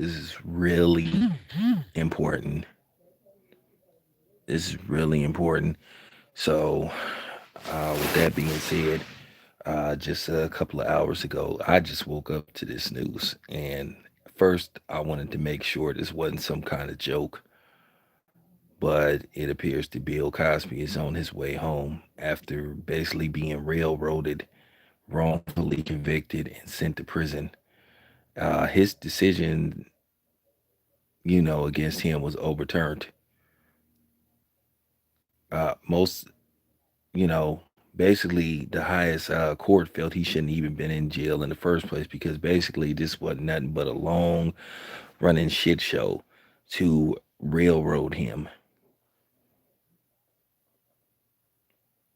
This is really important. This is really important. So, with that being said, just a couple of hours ago, I just woke up to this news. And first, I wanted to make sure this wasn't some kind of joke, but it appears that Bill Cosby is on his way home after basically being railroaded, wrongfully convicted, and sent to prison. His decision, against him was overturned. Most, basically the highest court felt he shouldn't even been in jail in the first place because basically this wasn't nothing but a long running shit show to railroad him,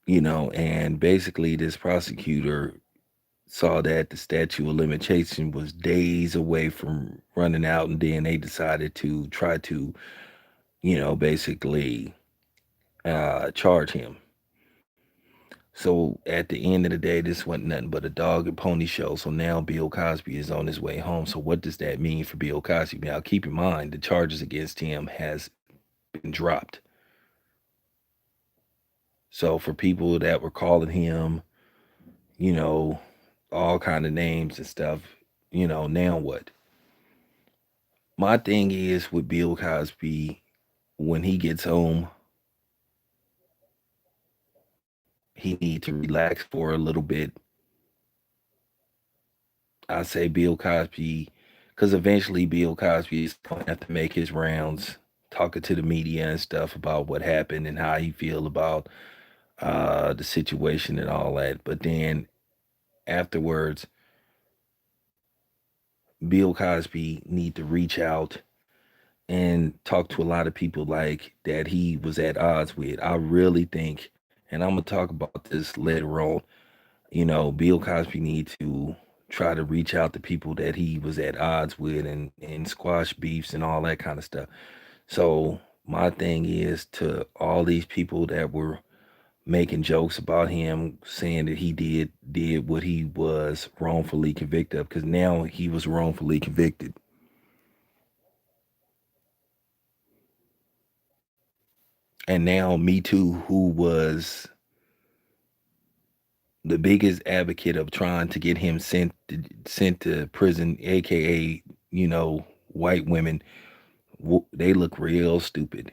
and basically this prosecutor saw that the statute of limitation was days away from running out, and then they decided to try to, basically charge him. So at the end of the day, this wasn't nothing but a dog and pony show. So now Bill Cosby is on his way home. So what does that mean for Bill Cosby? Now keep in mind the charges against him has been dropped. So for people that were calling him, you know, all kind of names and stuff, now what? My thing is with Bill Cosby, when he gets home, he need to relax for a little bit. I say Bill Cosby, because eventually Bill Cosby is going to have to make his rounds, talking to the media and stuff about what happened and how he feel about the situation and all that. But then afterwards, Bill Cosby need to reach out and talk to a lot of people like that he was at odds with. I really think, and I'm gonna talk about this later on. Bill Cosby need to try to reach out to people that he was at odds with and squash beefs and all that kind of stuff. So my thing is to all these people that were making jokes about him, saying that he did what he was wrongfully convicted of, because now he was wrongfully convicted. And now Me Too, who was the biggest advocate of trying to get him sent to prison, aka white women, they look real stupid.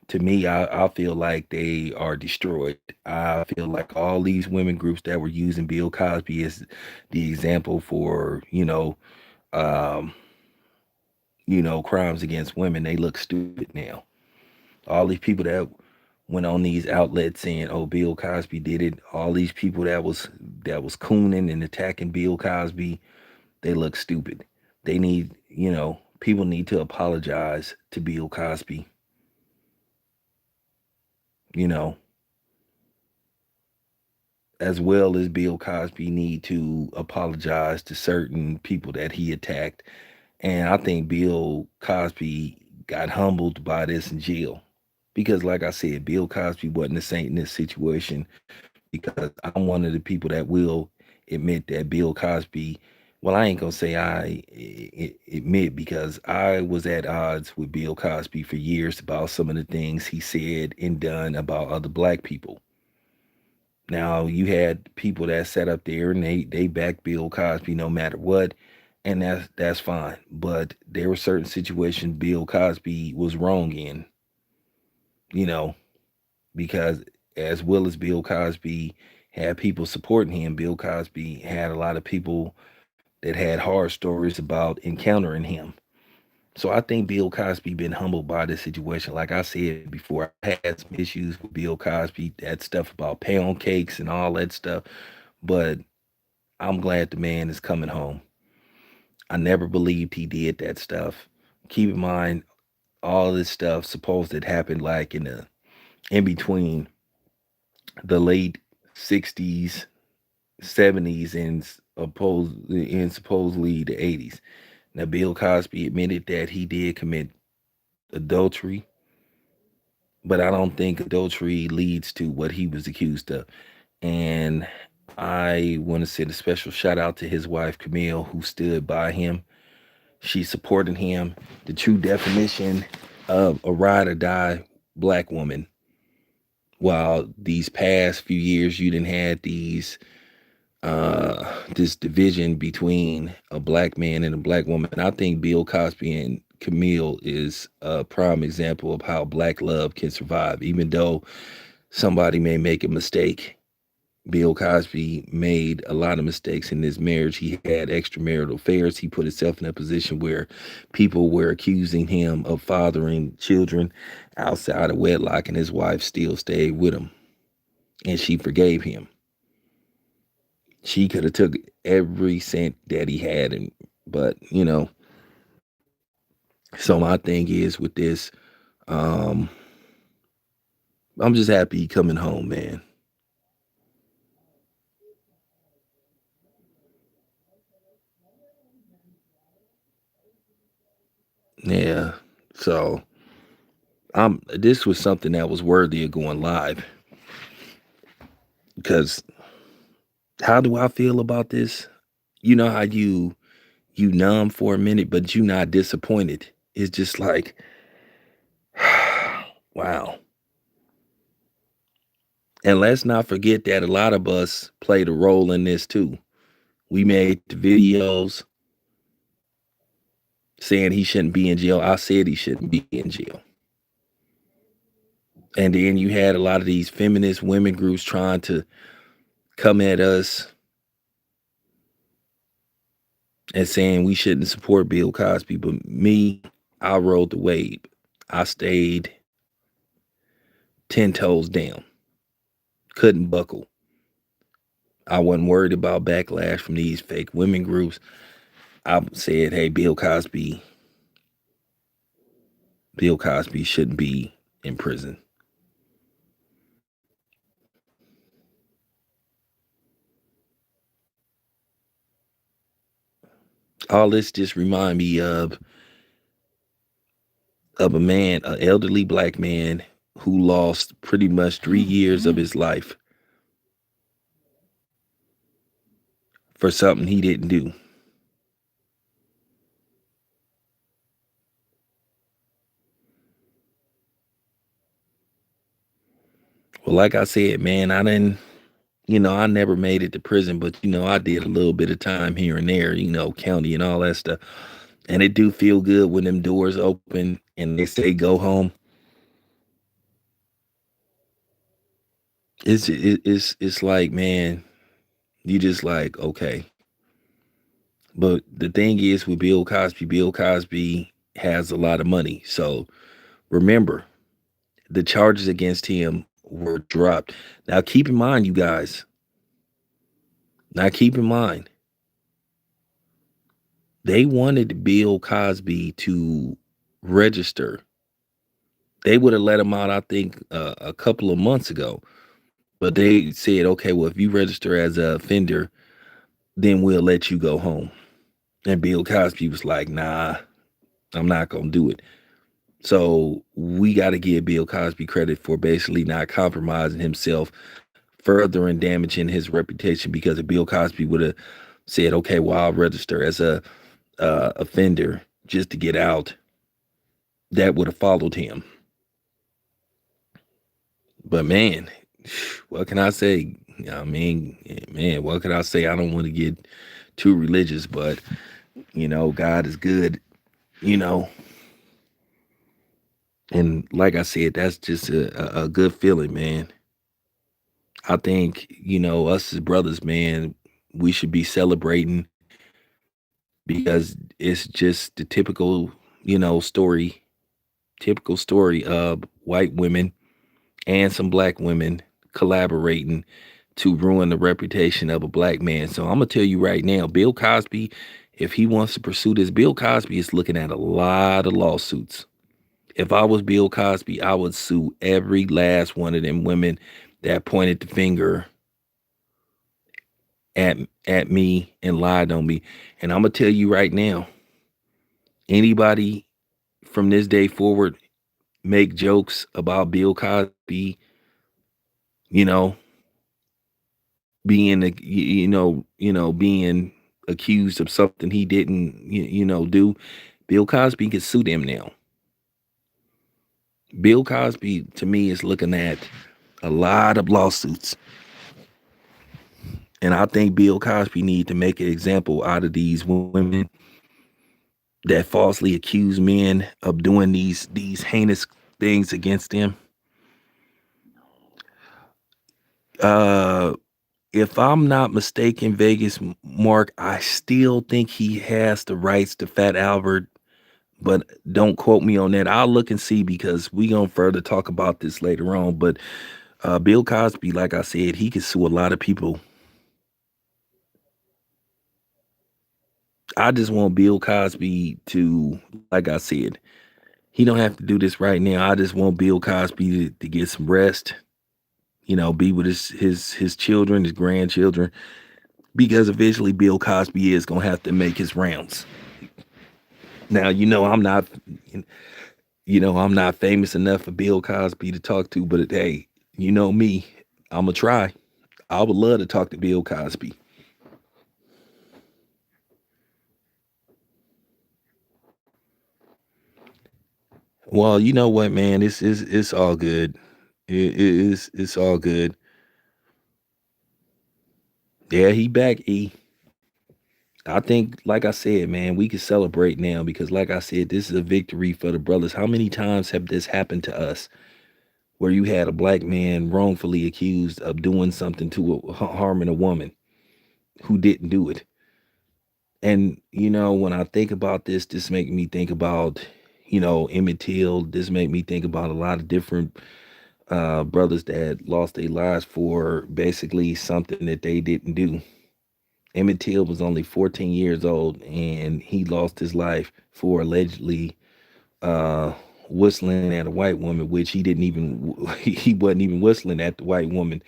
To me, I feel like they are destroyed. I feel like all these women groups that were using Bill Cosby as the example for um, crimes against women, they look stupid now. All these people that went on these outlets saying, "Oh, Bill Cosby did it." All these people that was cooning and attacking Bill Cosby, they look stupid. They need, people need to apologize to Bill Cosby. You know, as well as Bill Cosby need to apologize to certain people that he attacked. And I think Bill Cosby got humbled by this in jail. Because like I said, Bill Cosby wasn't a saint in this situation, because I'm one of the people that will admit that Bill Cosby, well, I ain't gonna say admit, because I was at odds with Bill Cosby for years about some of the things he said and done about other black people. Now you had people that sat up there and they backed Bill Cosby no matter what, and that's fine. But there were certain situations Bill Cosby was wrong in, you know, because as well as Bill Cosby had people supporting him, Bill Cosby had a lot of people that had horror stories about encountering him. So I think Bill Cosby been humbled by this situation. Like I said before, I had some issues with Bill Cosby, that stuff about pound cakes and all that stuff. But I'm glad the man is coming home. I never believed he did that stuff. Keep in mind, all this stuff supposed it happened like in between the late '60s, '70s, and supposedly the '80s. Now, Bill Cosby admitted that he did commit adultery, but I don't think adultery leads to what he was accused of. And I want to send a special shout out to his wife Camille, who stood by him. She's supporting him. The true definition of a ride or die black woman. While these past few years you didn't had this division between a black man and a black woman. I think Bill Cosby and Camille is a prime example of how black love can survive, even though somebody may make a mistake. Bill Cosby made a lot of mistakes in this marriage. He had extramarital affairs. He put himself in a position where people were accusing him of fathering children outside of wedlock, and his wife still stayed with him, and she forgave him. She could have took every cent that he had, and but so my thing is with this, um, I'm just happy he coming home, man. Yeah. So this was something that was worthy of going live because how do I feel about this? You know how you numb for a minute, but you not disappointed. It's just like, wow. And let's not forget that a lot of us played a role in this too. We made the videos saying he shouldn't be in jail. I said he shouldn't be in jail. And then you had a lot of these feminist women groups trying to come at us and saying we shouldn't support Bill Cosby. But me, I rode the wave. I stayed 10 toes down, couldn't buckle. I wasn't worried about backlash from these fake women groups. I said, hey, Bill Cosby shouldn't be in prison. All this just remind me of a man, an elderly black man who lost pretty much 3 years of his life for something he didn't do. Well, like I said, man, I didn't, I never made it to prison, but I did a little bit of time here and there, county and all that stuff. And it do feel good when them doors open and they say go home. It's like, man, you just like, okay. But the thing is with Bill Cosby has a lot of money. So remember, the charges against him were dropped. Now keep in mind, you guys. Now keep in mind, they wanted Bill Cosby to register. They would have let him out, I think, a couple of months ago. But they said, okay, well, if you register as a offender, then we'll let you go home. And Bill Cosby was like, nah, I'm not going to do it. So we got to give Bill Cosby credit for basically not compromising himself further and damaging his reputation, because if Bill Cosby would have said, okay, well, I'll register as a offender just to get out, that would have followed him. But man, what can I say? I mean, man, what can I say? I don't want to get too religious, but God is good, you know. And like I said, that's just a good feeling, man. I think, us as brothers, man, we should be celebrating because it's just the story, typical story of white women and some black women collaborating to ruin the reputation of a black man. So I'm gonna tell you right now, Bill Cosby, if he wants to pursue this, Bill Cosby is looking at a lot of lawsuits. If I was Bill Cosby, I would sue every last one of them women that pointed the finger at me and lied on me. And I'm gonna tell you right now, anybody from this day forward make jokes about Bill Cosby, you know, being being accused of something he didn't, do, Bill Cosby can sue them now. Bill Cosby, to me, is looking at a lot of lawsuits, and I think Bill Cosby need to make an example out of these women that falsely accuse men of doing these heinous things against them. Uh, if I'm not mistaken, Vegas Mark, I still think he has the rights to Fat Albert, but don't quote me on that. I'll look and see because we gonna further talk about this later on. But Bill Cosby, like I said, he could sue a lot of people. I just want Bill Cosby to, like I said, he don't have to do this right now. I just want Bill Cosby to get some rest, be with his children, his grandchildren, because eventually Bill Cosby is gonna have to make his rounds. Now, I'm not famous enough for Bill Cosby to talk to, but hey, you know me, I'ma try. I would love to talk to Bill Cosby. Well, you know what, man, it's all good. It's all good. Yeah, he back. I think, like I said, man, we can celebrate now because, like I said, this is a victory for the brothers. How many times have this happened to us where you had a black man wrongfully accused of doing something to harming a woman who didn't do it? And when I think about this make me think about, Emmett Till. This make me think about a lot of different brothers that lost their lives for basically something that they didn't do. Emmett Till was only 14 years old and he lost his life for allegedly uh, whistling at a white woman, which he didn't even he wasn't even whistling at the white woman.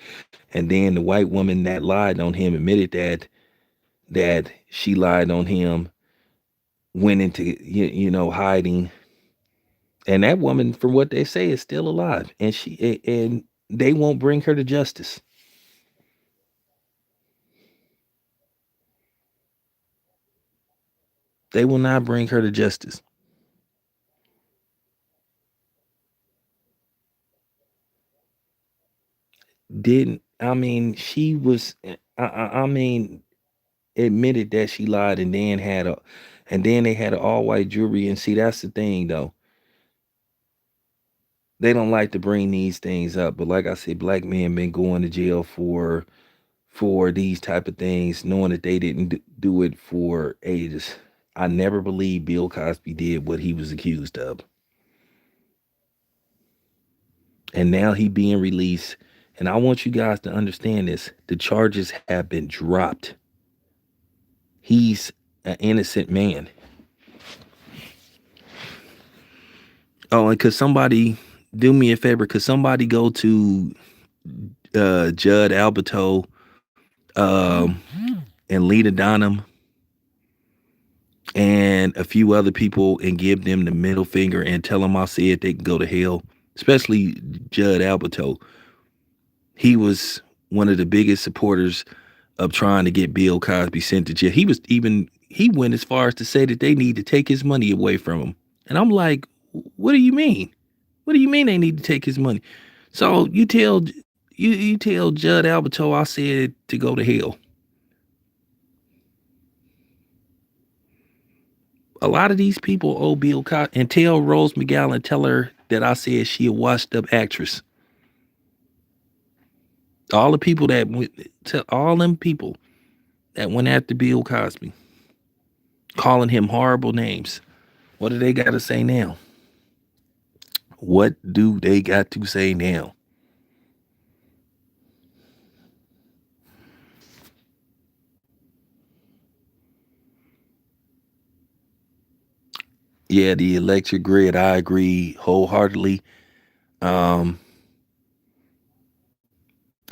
And then the white woman that lied on him admitted that she lied on him, went into hiding, and that woman, from what they say, is still alive, and they won't bring her to justice. They will not bring her to justice. Didn't I mean she was? I mean, admitted that she lied, and then they had an all white jury. And see, that's the thing, though. They don't like to bring these things up, but like I said, black men been going to jail for these type of things, knowing that they didn't do it for ages. I never believed Bill Cosby did what he was accused of, and now he being released. And I want you guys to understand this: the charges have been dropped. He's an innocent man. Oh, and could somebody do me a favor? Could somebody go to Judd Alberto um, and Lita Dunham and a few other people and give them the middle finger and tell them I said they can go to hell? Especially Judd Alberto. He was one of the biggest supporters of trying to get Bill Cosby sent to jail. He went as far as to say that they need to take his money away from him. And I'm like, what do you mean? What do you mean they need to take his money? So you tell Judd Alberto I said to go to hell. A lot of these people owe Bill Cosby, and tell Rose McGowan, tell her that I said she a washed up actress. All the people that went to all them people that went after Bill Cosby, calling him horrible names. What do they got to say now? What do they got to say now? Yeah, the electric grid, I agree wholeheartedly. Um,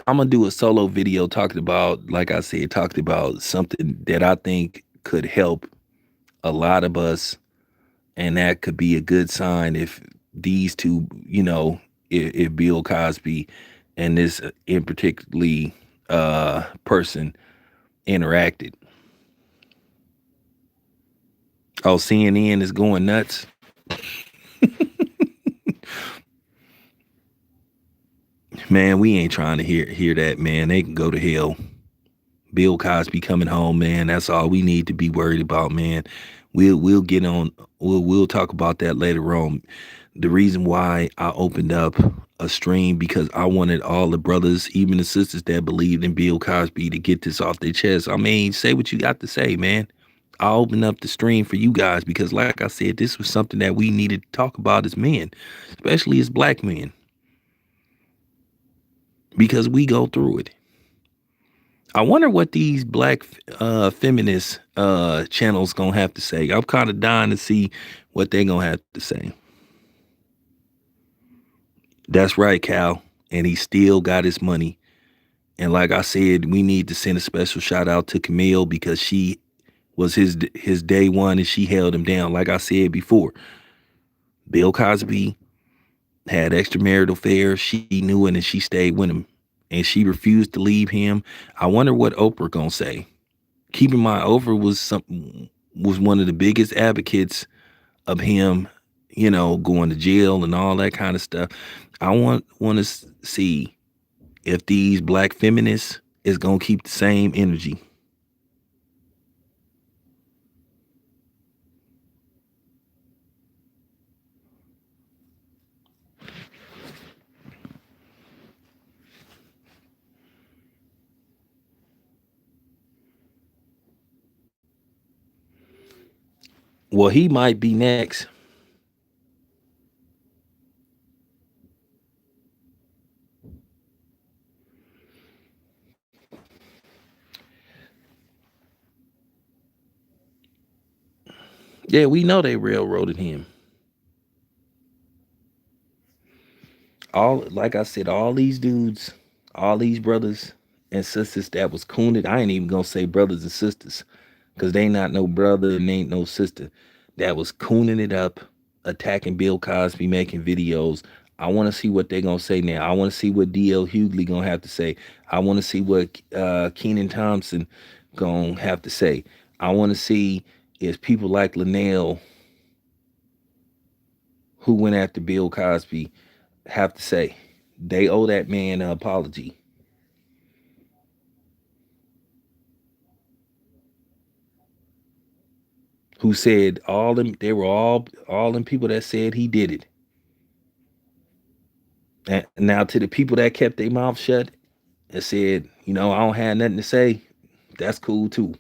I'm gonna do a solo video talking about, like I said, talking about something that I think could help a lot of us, and that could be a good sign if these two, if Bill Cosby and this in particularly person interacted. Oh, CNN is going nuts. Man, we ain't trying to hear that, man. They can go to hell. Bill Cosby coming home, man. That's all we need to be worried about, man. We'll get on. We'll talk about that later on. The reason why I opened up a stream because I wanted all the brothers, even the sisters that believed in Bill Cosby, to get this off their chest. I mean, say what you got to say, man. I opened up the stream for you guys because, like I said, this was something that we needed to talk about as men, especially as black men, because we go through it. I wonder what these black feminist channels gonna have to say. I'm kind of dying to see what they gonna have to say. That's right, Cal. And he still got his money. And like I said, we need to send a special shout out to Camille because she was his day one and she held him down. Like I said before, Bill Cosby had extramarital affairs. She knew it and she stayed with him. And she refused to leave him. I wonder what Oprah gonna say. Keep in mind, Oprah was one of the biggest advocates of him, going to jail and all that kind of stuff. I want to see if these black feminists is gonna keep the same energy. Well, he might be next. Yeah, we know they railroaded him. All like I said, all these dudes, all these brothers and sisters that was cooned. I ain't even gonna say brothers and sisters, because they not no brother and ain't no sister. That was cooning it up, attacking Bill Cosby, making videos. I want to see what they gonna say now. I want to see what DL Hughley gonna have to say. I want to see what Keenan Thompson gonna have to say. I want to see if people like Linnell, who went after Bill Cosby, have to say. They owe that man an apology. Who said all them? They were all them people that said he did it. And now to the people that kept their mouth shut and said, I don't have nothing to say, that's cool too.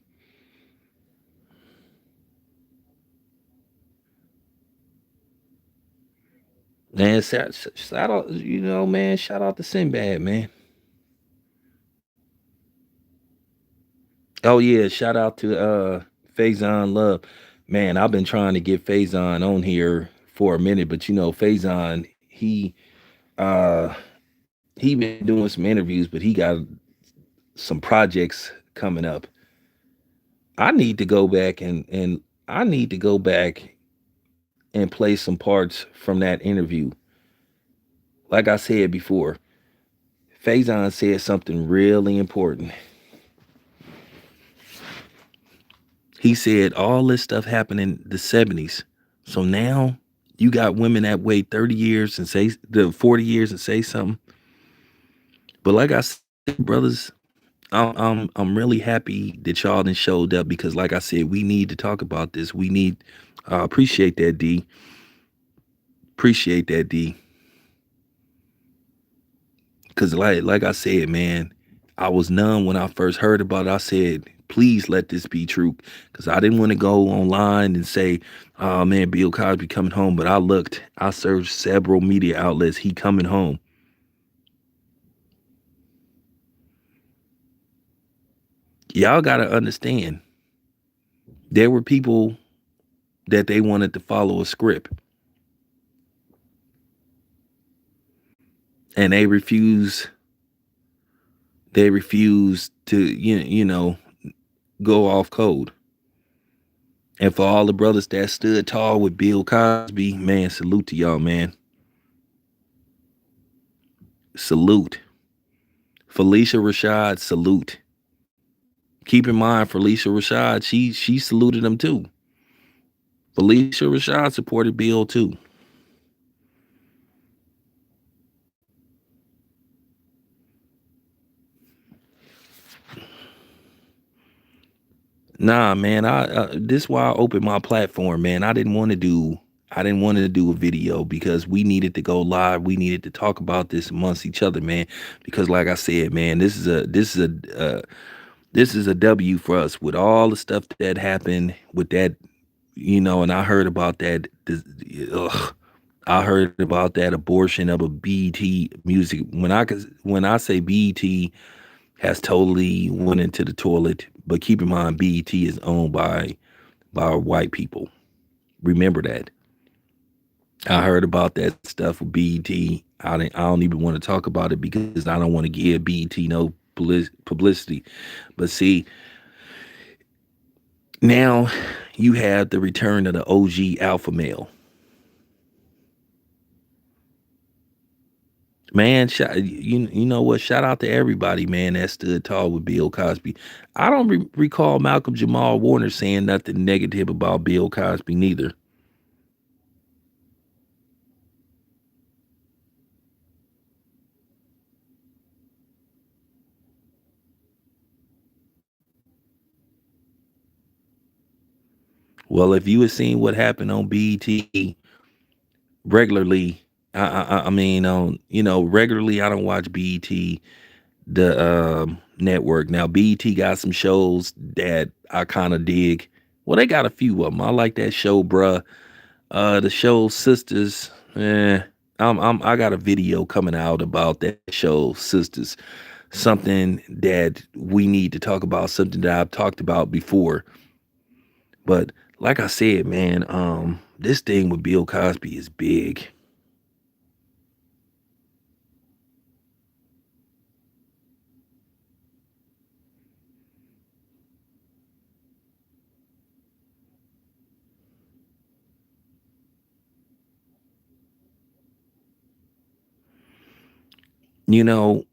Man, shout out, man, shout out to Sinbad, man. Oh yeah, shout out to Faison Love. Man, I've been trying to get Faison on here for a minute, but Faison, uh he been doing some interviews, but he got some projects coming up. I need to go back and I need to go back and play some parts from that interview. Like I said before, Faison said something really important. He said all this stuff happened in the 70s. So now you got women that wait 30 years and say the 40 years and say something. But like I said, brothers, I'm really happy that y'all done showed up because like I said, we need to talk about this. We need appreciate that D. Appreciate that D. Cause like I said, man, I was numb when I first heard about it. I said, please let this be true. Cause I didn't want to go online and say, oh man, Bill Cosby coming home. But I searched several media outlets. He coming home. Y'all gotta understand. There were people that they wanted to follow a script. And they refused to, go off code. And for all the brothers that stood tall with Bill Cosby, man, salute to y'all, man. Salute. Felicia Rashad, salute. Keep in mind, Felicia Rashad, she saluted him too. Felicia Rashad supported Bill too. Nah, man. This why I opened my platform, man. I didn't want to do a video because we needed to go live. We needed to talk about this amongst each other, man. Because like I said, man, this is a W for us with all the stuff that happened with that, and I heard about that. Ugh, I heard about that abortion of a BET music. When I say BET has totally went into the toilet, but keep in mind BET is owned by white people. Remember that. I heard about that stuff with BET. I don't even want to talk about it because I don't want to give BET no publicity. But see, now you have the return of the OG alpha male. Man, you know what? Shout out to everybody, man, that stood tall with Bill Cosby. I don't recall Malcolm Jamal Warner saying nothing negative about Bill Cosby neither. Well, if you had seen what happened on BET regularly, I mean, regularly, I don't watch BET, the network. Now, BET got some shows that I kind of dig. Well, they got a few of them. I like that show, bruh. The show Sisters. I got a video coming out about that show Sisters. Something that we need to talk about. Something that I've talked about before. But like I said, man, this thing with Bill Cosby is big. You know,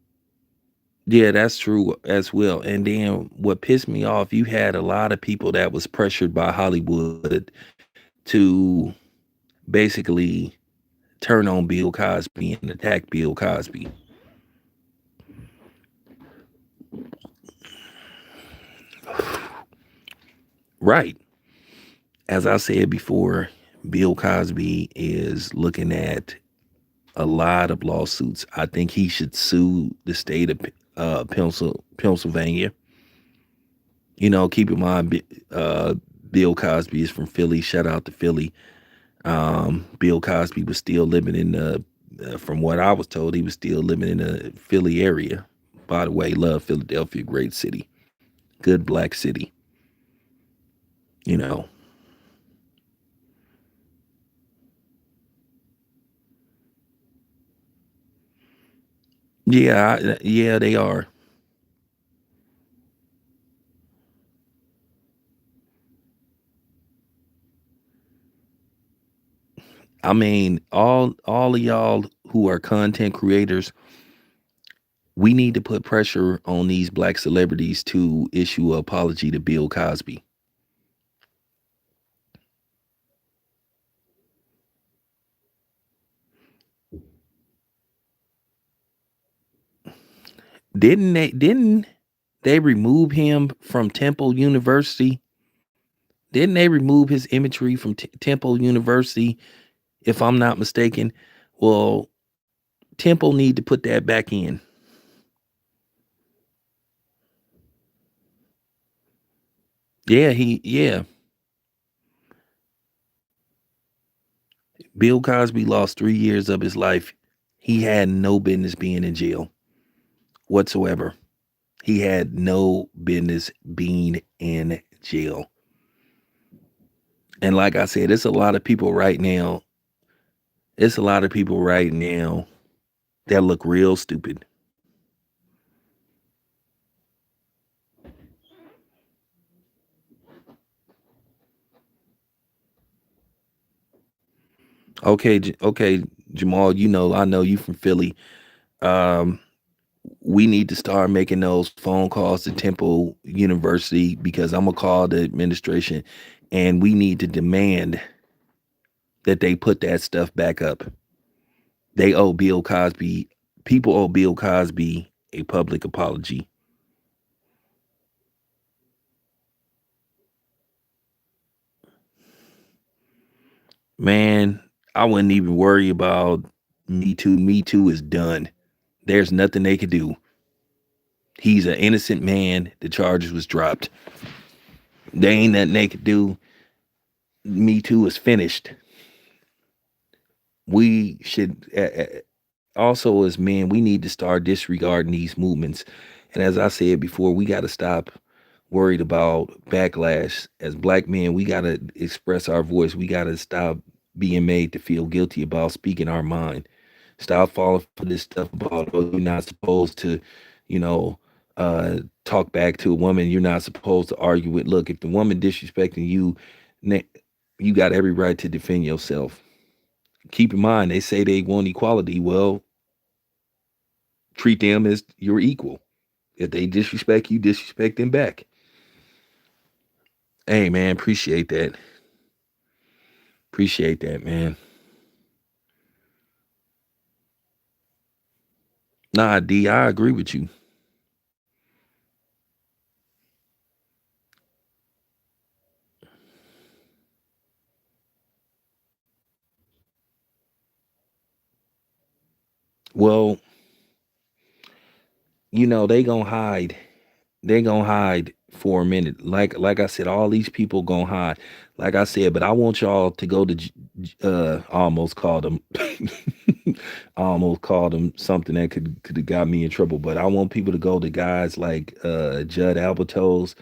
yeah, that's true as well. And then what pissed me off, you had a lot of people that was pressured by Hollywood to basically turn on Bill Cosby and attack Bill Cosby. Right. As I said before, Bill Cosby is looking at a lot of lawsuits. I think he should sue the state of Pennsylvania. Keep in mind, Bill Cosby is from Philly. Shout out to Philly. Bill Cosby was still living in from what I was told, he was still living in the Philly area. By the way, love Philadelphia, great city, good black city. You know, yeah, yeah, they are. I mean, all of y'all who are content creators, we need to put pressure on these black celebrities to issue an apology to Bill Cosby. Didn't they remove him from Temple University? Didn't they remove his imagery from Temple University, if I'm not mistaken? Well, Temple need to put that back in. Yeah. Bill Cosby lost 3 years of his life. He had no business being in jail whatsoever. He had no business being in jail. And like I said, it's a lot of people right now. It's a lot of people right now that look real stupid. Okay, okay, Jamal. I know you from Philly. Um, we need to start making those phone calls to Temple University because I'm gonna call the administration, and we need to demand. that they put that stuff back up. They owe Bill Cosby, people owe Bill Cosby a public apology. Man, I wouldn't even worry about Me Too. Me Too is done. There's nothing they could do. He's an innocent man. The charges was dropped. There ain't nothing they could do. Me Too is finished. We should also, as men, we need to start disregarding these movements. And as I said before, we got to stop worried about backlash. As black men, we got to express our voice. We got to stop being made to feel guilty about speaking our mind. Stop falling for this stuff about, oh, you're not supposed to, you know, talk back to a woman. You're not supposed to argue with. Look, if the woman disrespecting you, you got every right to defend yourself. Keep in mind, they say they want equality. Well, treat them as you're equal. If they disrespect you, disrespect them back. Hey, man, appreciate that. Appreciate that, man. Nah, D, I agree with you. Well, they gonna hide. They gonna hide for a minute. Like I said, all these people gonna hide. Like I said, but I want y'all to go to I almost called them I almost called them something that could have got me in trouble. But I want people to go to guys like Judd Apatow's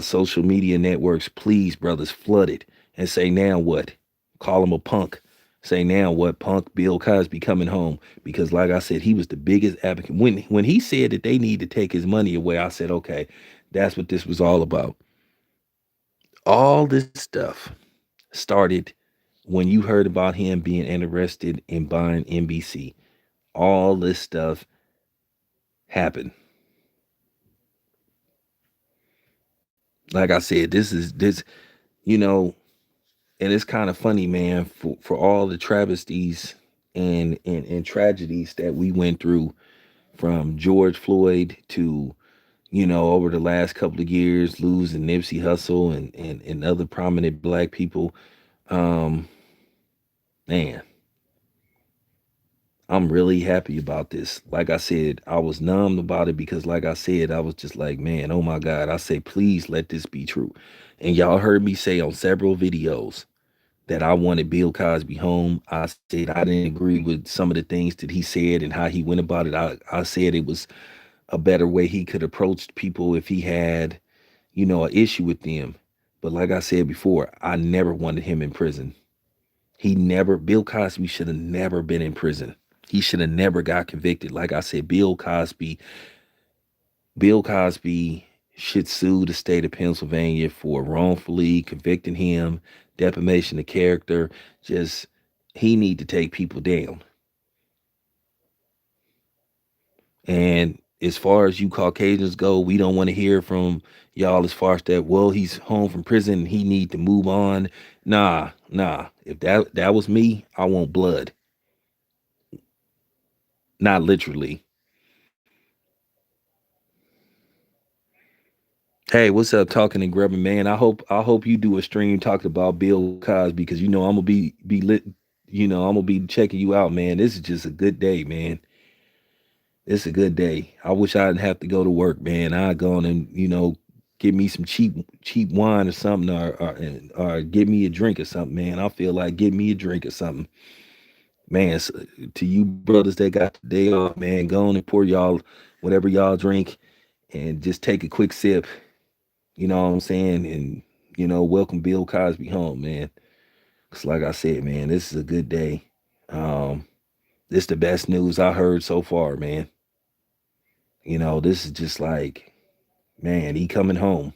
social media networks, please, brothers, flood it and say, now what? Call him a punk. Say, now what? Punk Bill Cosby coming home. Because, like I said, he was the biggest advocate. When he said that they need to take his money away, I said, okay, that's what this was all about. All this stuff started when you heard about him being interested in buying NBC. All this stuff happened. Like I said, this, you know, and it's kind of funny, man, for all the travesties and tragedies that we went through, from George Floyd to, over the last couple of years, losing Nipsey Hussle and other prominent black people. um Man, I'm really happy about this. Like I said, I was numb about it because, like I said, I was just like, man, oh my God. I say, please let this be true. And y'all heard me say on several videos that I wanted Bill Cosby home. I said I didn't agree with some of the things that he said and how he went about it. I said it was a better way he could approach people if he had, an issue with them. But like I said before, I never wanted him in prison. Bill Cosby should have never been in prison. He should have never got convicted. Like I said, Bill Cosby should sue the state of Pennsylvania for wrongfully convicting him, defamation of character. Just, he need to take people down. And as far as you Caucasians go, we don't want to hear from y'all as far as that. Well, he's home from prison. He need to move on. Nah, nah. If that was me, I want blood. Not literally. Hey, what's up, talking and grubbing, man? I hope you do a stream talking about Bill Cosby, because I'm gonna be lit. I'm gonna be checking you out, man. This is just a good day, man. It's a good day. I wish I didn't have to go to work, man. I'd go on and get me some cheap wine or something, or get me a drink or something, man. I feel like get me a drink or something, man. To you brothers that got the day off, man, go on and pour y'all whatever y'all drink and just take a quick sip. You know what I'm saying? And welcome Bill Cosby home, man. Cause like I said, man, this is a good day. Um, this the best news I heard so far, man. This is just like, man, he coming home.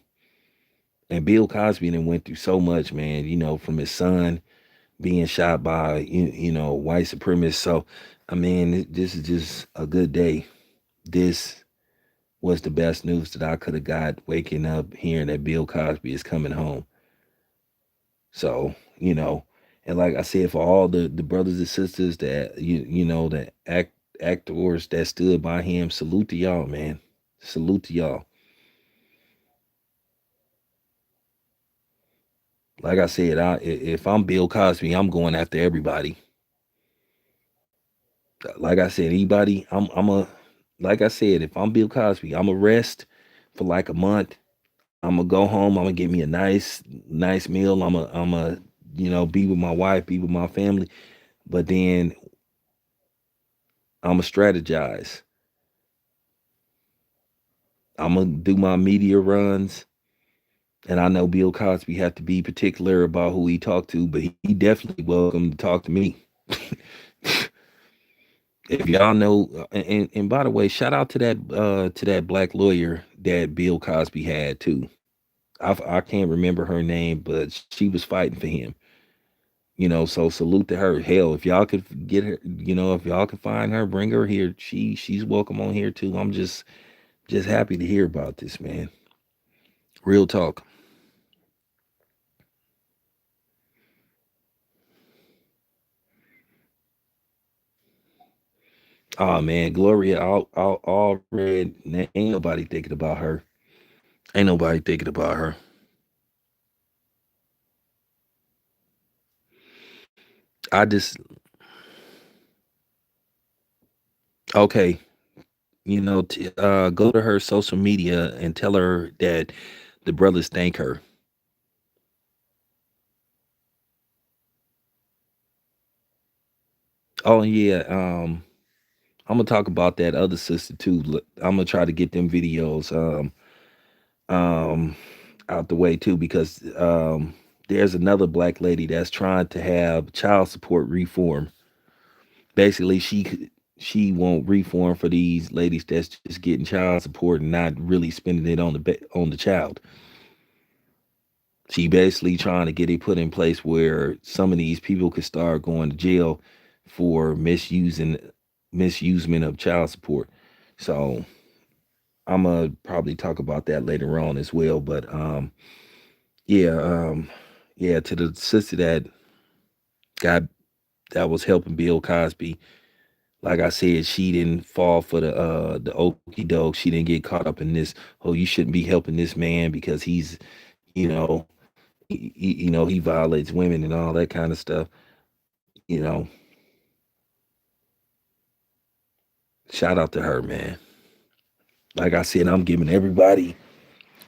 And Bill Cosby then went through so much, man. From his son being shot by white supremacists. So, I mean, this is just a good day. This was the best news that I could have got, waking up hearing that Bill Cosby is coming home. So, And like I said, for all the brothers and sisters that you know the actors that stood by him, salute to y'all, man. Salute to y'all. Like I said, if I'm Bill Cosby, I'm going after everybody. Like I said, anybody, I'm a like I said, if I'm Bill Cosby, I'm a rest for like a month. I'm gonna go home. I'm gonna get me a nice meal. I'm a be with my wife, be with my family. But then I'm gonna strategize. I'm gonna do my media runs. And I know Bill Cosby have to be particular about who he talked to, but he definitely welcome to talk to me. If y'all know, and by the way, shout out to that black lawyer that Bill Cosby had too. I can't remember her name, but she was fighting for him. So salute to her. Hell, if y'all could get her, if y'all could find her, bring her here. She's welcome on here too. I'm just happy to hear about this, man. Real talk. Oh man, Gloria, all red. Ain't nobody thinking about her. Ain't nobody thinking about her. I just okay. Go to her social media and tell her that the brothers thank her. Oh yeah, I'm gonna talk about that other sister too. I'm gonna try to get them videos um out the way too because there's another black lady that's trying to have child support reform. Basically, she won't reform for these ladies that's just getting child support and not really spending it on on the child. She basically trying to get it put in place where some of these people could start going to jail for misusement of child support. So I'm gonna probably talk about that later on as well. But yeah, yeah, to the sister got that was helping Bill Cosby. Like I said, she didn't fall for the okey doke. She didn't get caught up in this. Oh, you shouldn't be helping this man because he's, you know, he violates women and all that kind of stuff. You know, shout out to her, man. Like I said, I'm giving everybody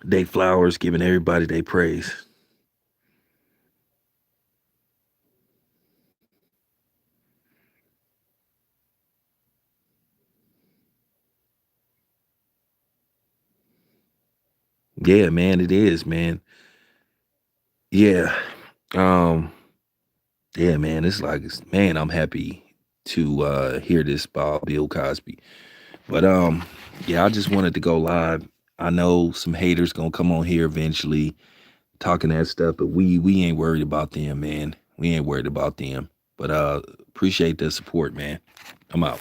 they flowers, giving everybody they praise. Yeah, man, it is, man. Yeah. Um, yeah, man, man, I'm happy to hear this about Bill Cosby. But yeah, I just wanted to go live. I know some haters gonna come on here eventually talking that stuff, but we ain't worried about them, man. We ain't worried about them. But appreciate the support, man. I'm out.